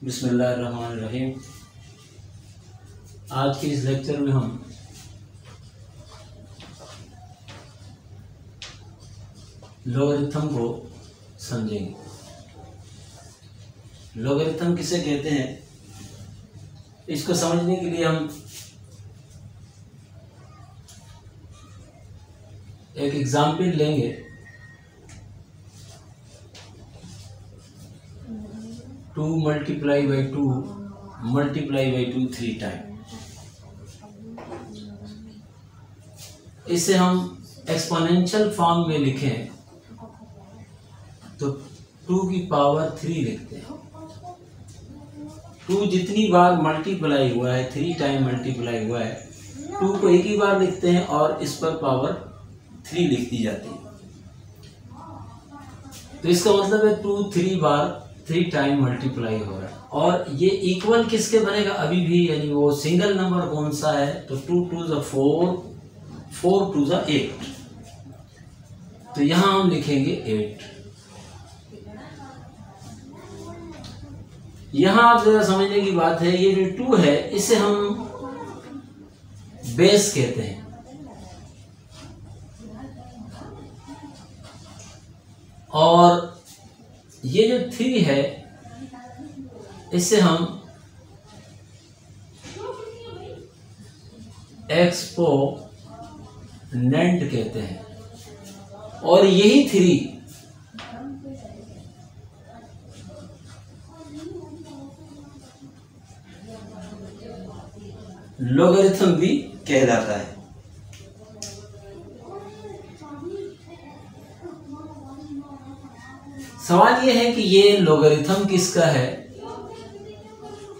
बिस्मिल्लाहिर्रहमानिर्रहीम। आज के इस लेक्चर में हम लॉगरिथम को समझेंगे। लॉगरिथम किसे कहते हैं, इसको समझने के लिए हम एक एग्जाम्पल लेंगे। 2 multiply by 2 multiply by 2 3 time. इसे हम एक्सपोनेंशियल फॉर्म में लिखें तो 2 की पावर 3 लिखते हैं। 2 जितनी बार मल्टीप्लाई हुआ है, 3 टाइम मल्टीप्लाई हुआ है, 2 को एक ही बार लिखते हैं और इस पर पावर 3 लिख दी जाती है। तो इसका मतलब है 2 3 बार 3 टाइम मल्टीप्लाई हो रहा है। और ये इक्वल किसके बनेगा अभी भी, यानी वो सिंगल नंबर कौन सा है, तो 2 2 4 4 2 8। तो यहां हम लिखेंगे 8। यहां आप जरा समझने की बात है, ये जो 2 है इसे हम बेस कहते हैं, और ये जो 3 है इसे हम एक्सपोनेंट कहते हैं, और यही 3 लॉगरिथम भी कहलाता है। सवाल यह है कि ये लॉगरिथम किसका है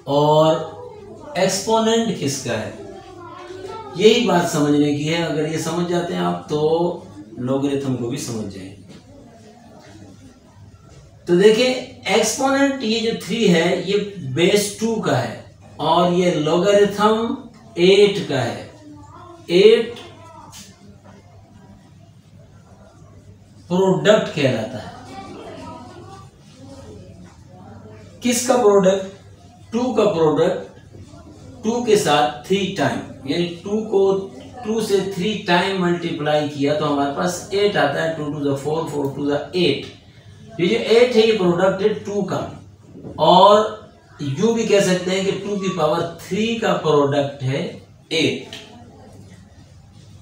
और एक्सपोनेंट किसका है, यही बात समझने की है। अगर ये समझ जाते हैं आप तो लॉगरिथम को भी समझ जाएंगे। तो देखिए, एक्सपोनेंट ये जो 3 है ये बेस 2 का है, और ये लॉगरिथम 8 का है। 8 प्रोडक्ट कहलाता है। किसका प्रोडक्ट? 2 का प्रोडक्ट 2 के साथ 3 टाइम, यानी 2 को 2 से 3 टाइम मल्टीप्लाई किया तो हमारे पास 8 आता है। 2 2 4 4 2 8। ये जो 8 है ये प्रोडक्ट है 2 का, और यूं भी कह सकते हैं कि 2 की पावर 3 का प्रोडक्ट है 8।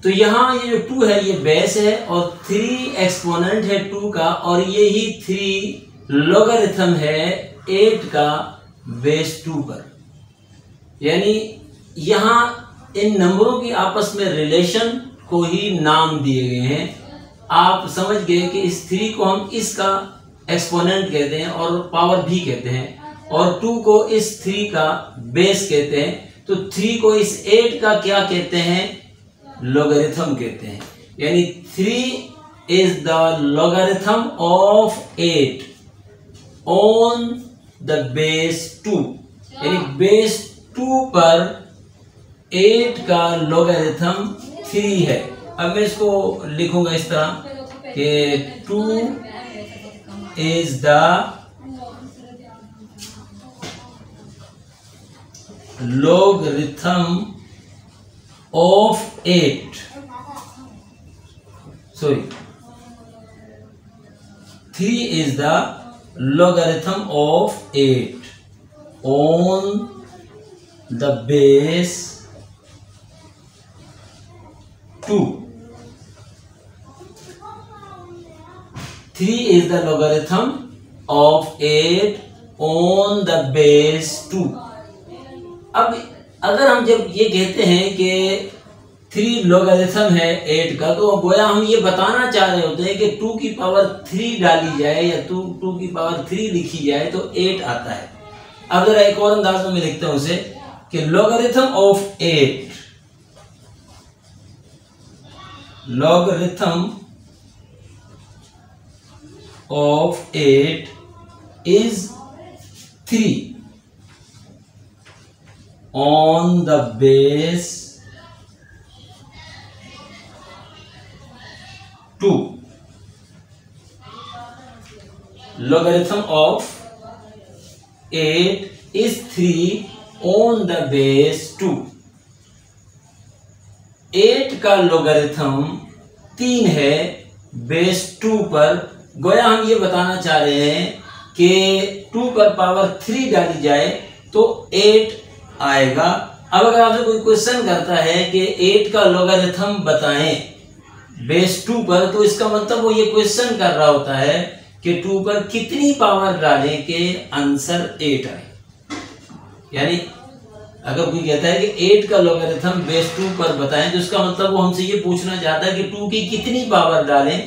तो यहां ये जो 2 है ये बेस है, और 3 एक्सपोनेंट है 2 का, और यही 3 लॉगरिथम है 8 का बेस 2 पर। यानी यहां इन नंबरों की आपस में रिलेशन को ही नाम दिए गए हैं। आप समझ गए कि इस 3 को हम इसका एक्सपोनेंट कहते हैं और पावर भी कहते हैं, और 2 को इस 3 का बेस कहते हैं। तो 3 को इस 8 का क्या कहते हैं? लॉगरिथम कहते हैं। यानी 3 is the logarithm of 8 on the base 2। यानी बेस 2 पर 8 का लॉगरिथम 3 है। अब मैं इसको लिखूंगा इस तरह कि 2 is the logarithm of 8, sorry, 3 is the logarithm of 8 on the base 2. 3 is the logarithm of 8 on the base 2. अब अगर हम जब ये कहते हैं कि 3 लॉगरिथम है 8 का, तो गोया हम ये बताना चाह रहे होते हैं कि 2 की पावर 3 डाली जाए या 2 की पावर 3 लिखी जाए तो 8 आता है। अब जरा एक और अंदाज में लिखते हैं उसे कि logarithm of 8, logarithm of 8 is 3 on the base 2. Logarithm of 8 is 3 on the base 2। 8 का लोगरिथम 3 है बेस 2 पर। गोया हम ये बताना चाह रहे हैं कि 2 पर पावर 3 डाली जाए तो 8 आएगा। अब अगर आपसे कोई क्वेश्चन करता है कि 8 का लोगरिथम बताएं बेस 2 पर, तो इसका मतलब वो ये क्वेश्चन कर रहा होता है कि 2 पर कितनी पावर डालें कि आंसर 8 आए। यानी अगर कोई कहता है कि 8 का लोगरिथम बेस 2 पर बताएं, तो इसका मतलब वो हमसे ये पूछना चाहता है कि 2 की कितनी पावर डालें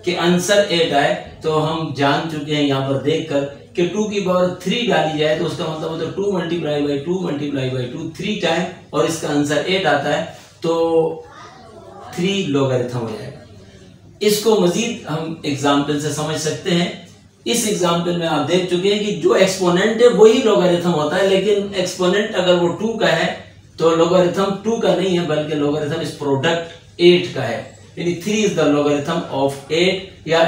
कि आंसर 8 आए। तो हम जान चुके हैं यहाँ पर देखकर कि 2 की पावर 3 डाली जाए तो उसका मतलब होता है 2 multiply by 2 multiply by 2 3 time, और इसका आंसर 8 आता है, तो 3 लोगरिथम हो जाएगा। इसको मजीद हम एग्जाम्पल से समझ सकते हैं। इस एग्जाम्पल में आप देख चुके हैं कि जो एक्सपोनेंट है वही लोगरिथम होता है, लेकिन एक्सपोनेंट अगर वो 2 का है तो लोगरिथम 2 का नहीं है, बल्कि लोगरिथम इस प्रोडक्ट 8 का है। यानी 3 इज द लोगरिथम ऑफ 8, या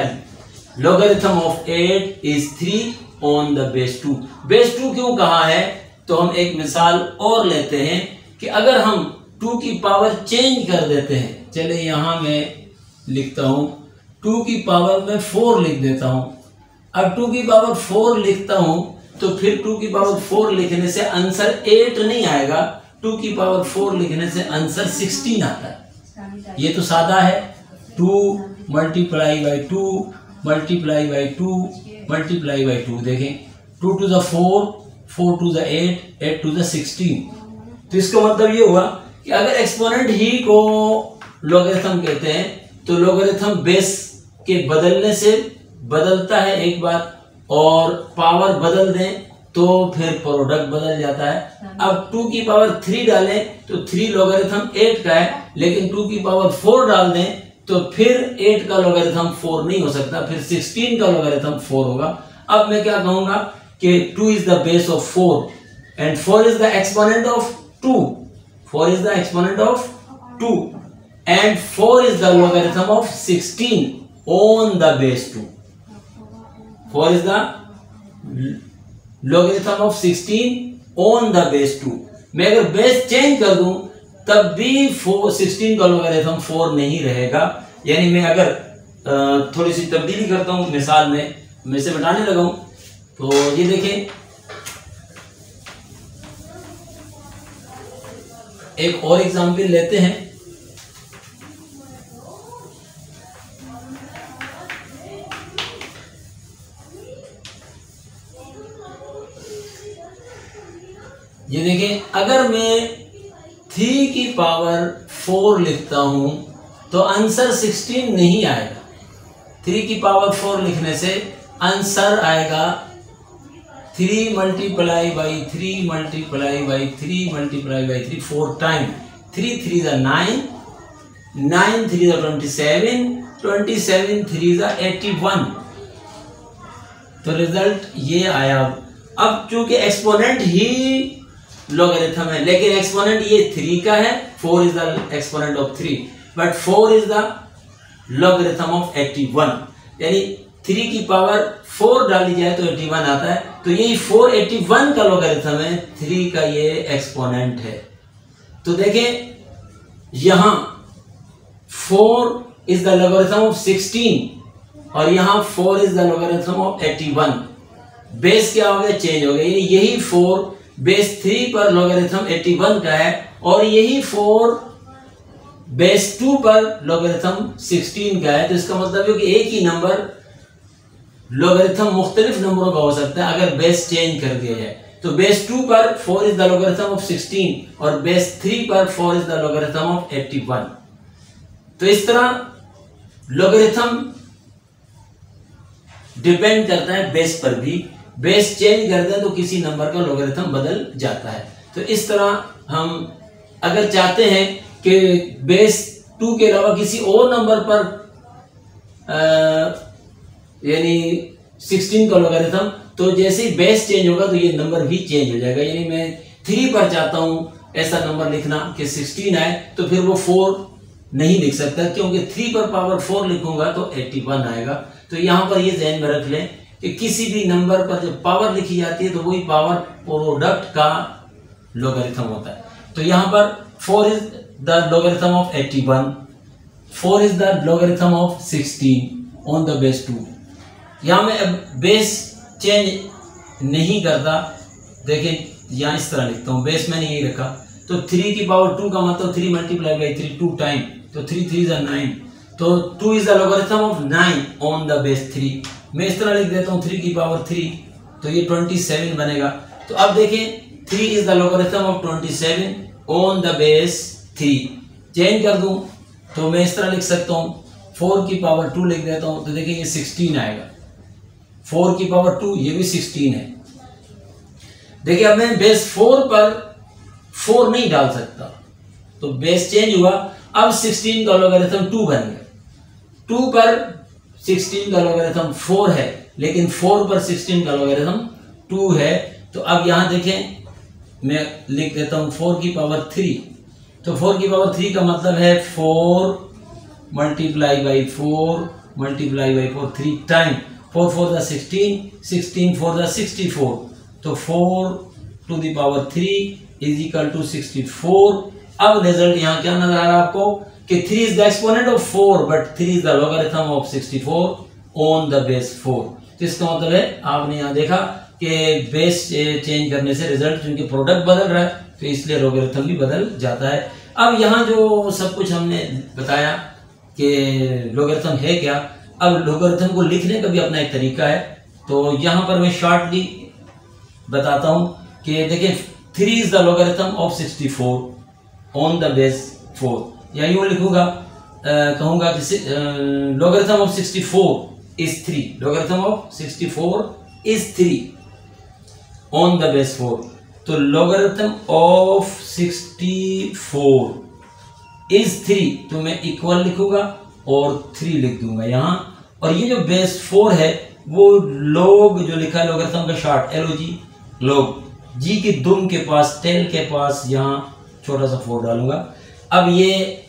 logarithm of 8 is 3 on the base 2। Base 2 क्यों कहा है, तो हम एक मिसाल और लेते हैं कि अगर हम 2 की पावर चेंज कर देते हैं। चले यहां मैं लिखता हूं 2 की पावर में 4 लिख देता हूं। अब 2 की पावर 4 लिखता हूं तो फिर 2 की पावर 4 लिखने से आंसर 8 नहीं आएगा, 2 की पावर 4 लिखने से आंसर 16 आता है। ये तो सादा है, 2 multiply by 2 multiply by 2 multiply by 2। देखें 2 to the 4, 4 to the 8, 8 to the 16। तो इसका मतलब ये हुआ कि अगर एक्सपोनेंट ही को लोगरिथम कहते हैं तो लोगरिथम बेस के बदलने से बदलता है एक बार, और पावर बदल दें तो फिर प्रोडक्ट बदल जाता है। अब 2 की पावर 3 डालें तो 3 लोगरिथम 8 का है, लेकिन 2 की पावर 4 डाल दें तो फिर 8 का लोगरिथम 4 नहीं हो सकता, फिर 16 का लोगरिथम 4 होगा। अब मैं क्या कहूंगा कि 2 is the base of 4 and 4 is the exponent of 2, 4 is the exponent of 2 and 4 is the logarithm of 16 on the base 2। 4 is the logarithm of 16 on the base 2। मैं अगर बेस चेंज कर दूं तब भी 16 का लोगरिथम 4 नहीं रहेगा। यानी मैं अगर थोड़ी सी तब्दीली करता हूं मिसाल में, मैं इसे बताने लगा हूं, तो ये देखें एक और एग्जाम्पल लेते हैं। ये देखें अगर मैं 3 की पावर 4 लिखता हूं तो आंसर 16 नहीं आएगा। 3 की पावर 4 लिखने से आंसर आएगा 3 multiply by 3 multiply by 3 multiply by 3 4 time. 3 3 is 9, 9 3 is 27, 27 3 is 81। तो रिजल्ट ये आया। अब चूंकि एक्सपोनेंट ही लोगरिथम है, लेकिन एक्सपोनेंट ये 3 का है, 4 is the exponent of 3, but 4 is the logarithm of 81। यानी 3 की पावर 4 डाली जाए तो 81 आता है, तो यही 481 का लोगरिथम है, 3 का ये एक्सपोनेंट है। तो देखें यहां 4 इज द लोगरिथम ऑफ 16 और यहां 4 is the logarithm of 81। Base क्या हो गया, चेंज हो गया। यही 4 बेस 3 पर लोगरिथम 81 का है और यही 4 बेस 2 पर लोगरिथम 16 का है। तो इसका मतलब है कि एक ही नंबर लोगरिथम मुख्तलिफ नंबरों का हो सकता है अगर बेस चेंज कर दिया जाए। तो बेस 2 पर 4 इज द लोगरिथम ऑफ 16 और बेस 3 पर 4 इज द लोगरिथम ऑफ 81। तो इस तरह लोगरिथम डिपेंड करता है बेस पर भी। बेस चेंज कर दें तो किसी नंबर का लोगरिथम बदल जाता है। तो इस तरह हम अगर चाहते हैं कि बेस 2 के अलावा किसी और नंबर पर यानी 16 का लोगरिथम, तो जैसे ही बेस चेंज होगा तो ये नंबर भी चेंज हो जाएगा। यानी मैं 3 पर चाहता हूं ऐसा नंबर लिखना कि 16 आए, तो फिर वो 4 नहीं लिख सकता, क्योंकि 3 पर पावर 4 लिखूंगा तो 81 आएगा। तो यहां पर ये ध्यान में रख लें कि किसी भी नंबर पर जब पावर लिखी जाती है तो वही पावर प्रोडक्ट का लॉगरिथम होता है। तो यहाँ पर 4 is the logarithm of 81, 4 is the logarithm of 16 on the base 2। यहाँ मैं अब बेस चेंज नहीं करता, देखिए यहाँ इस तरह लिखता हूँ, बेस मैंने यही रखा। तो 3 की पावर 2 का मतलब 3 मल्टीप्लाई बाई 3 2 टाइम, तो 3 3 is 9, तो 2 is the logarithm of 9 on the base 3। मैं इस तरह लिख देता हूँ 3 की पावर 3, तो ये 27 बनेगा। तो अब देखें 3 is the logarithm of 27 on the base 3। Change कर दूं तो मैं इस तरह लिख सकता हूँ 4 की पावर 2 लिख देता हूँ, तो देखिए ये 16 आएगा। 4 की पावर 2 ये भी 16 है। देखिए अब मैं बेस 4 पर 4 नहीं डाल सकता, तो बेस चेंज हुआ। अब 16 का लॉगरिथम 2 बन गया। 2 पर 16 का लॉगरिथम 4 है, लेकिन 4 पर 16 का लॉगरिथम 2 है। तो अब यहां देखें मैं लिख देता हूं 4 की पावर 3, तो 4 की पावर 3 का मतलब है 4 multiply by 4 multiply by 4 3 time, 4 4 16, 16 4 64, तो 4 to the power 3 is equal to 64। अब रिजल्ट यहाँ क्या नजर आ रहा है आपको कि 3 is the exponent of 4 but 3 is the logarithm of 64 on the base 4। तो इसका मतलब है आपने यहाँ देखा कि बेस चेंज करने से रिजल्ट, क्योंकि प्रोडक्ट बदल रहा है तो इसलिए लॉगरिथम भी बदल जाता है। अब यहाँ जो सब कुछ हमने बताया कि लॉगरिथम है क्या, अब लॉगरिथम को लिखने का भी अपना एक तरीका है। तो यहाँ पर मैं शॉर्टली बताता हूँ कि देखिए 3 is the logarithm of 64 on the base 4, या यूं लिखूंगा, कहूंगा कि logarithm of 64 is 3, logarithm of 64 is 3 on the base 4। तो लॉगरिथम ऑफ 64 इज 3, तो मैं इक्वल लिखूंगा और 3 लिख दूंगा यहाँ। और ये जो बेस 4 है वो लॉग जो लिखा है लॉगरिथम का शॉर्ट LOG, लॉग जी की दुम के पास, टेल के पास यहाँ छोटा सा 4 डालूंगा। अब ये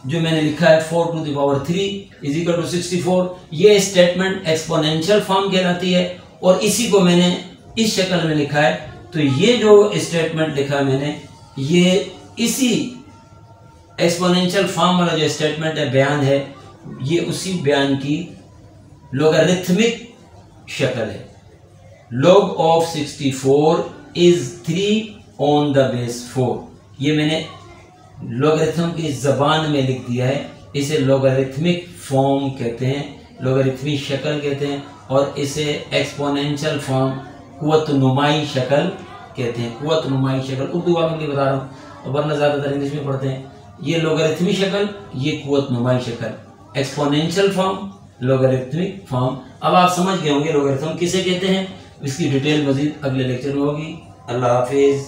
जो मैंने लिखा है 4 to the power 3 is equal to 64, ये स्टेटमेंट एक्सपोनेंशियल फॉर्म कहलाती है और इसी को मैंने इस शक्ल में लिखा है। तो ये जो स्टेटमेंट लिखा है मैंने, ये इसी एक्सपोनेंशियल फॉर्म वाला जो स्टेटमेंट है, बयान है, ये उसी बयान की लॉगरिथमिक शक्ल है। log of 64 is 3 on the base 4। ये मैंने लॉगरिथम की ज़बान में लिख दिया है। इसे लॉगरिथमिक फॉर्म कहते हैं, लॉगरिथमिक शक्ल कहते हैं, और इसे एक्सपोनेंशियल फॉर्म, कुव्वत नुमाई शक्ल कहते हैं। कुव्वत नुमाई शक्ल उर्दू वालों के लिए बता रहा हूँ, वरना ज़्यादातर इंग्लिश में पढ़ते हैं। ये लॉगरिथमिक शक्ल, ये कुव्वत नुमाई शक्ल, एक्सपोनेंशियल फॉर्म, लॉगरिथमिक फॉर्म। अब आप समझ गए होंगे लॉगरिथम किसे कहते हैं। इसकी डिटेल मजीद अगले लेक्चर में होगी। अल्लाह हाफिज़।